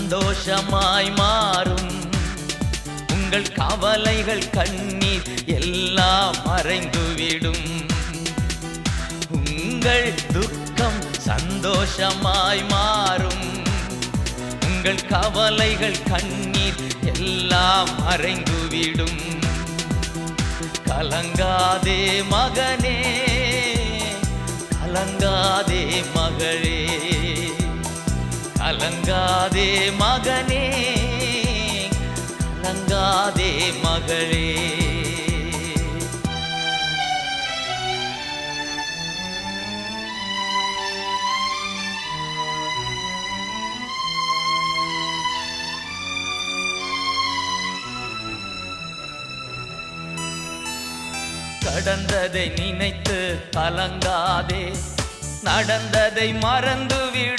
சந்தோஷமாய் மாறும். உங்கள் கவலைகள் கண்ணீர் எல்லாம் மறைந்துவிடும். உங்கள் துக்கம் சந்தோஷமாய் மாறும். உங்கள் கவலைகள் கண்ணீர் எல்லாம் மறைந்துவிடும். கலங்காதே மகனே, கலங்காதே மகளே, கலங்காதே மகனே, கலங்காதே மகளே. கடந்ததை நினைத்து கலங்காதே, நடந்ததை மறந்துவிடு.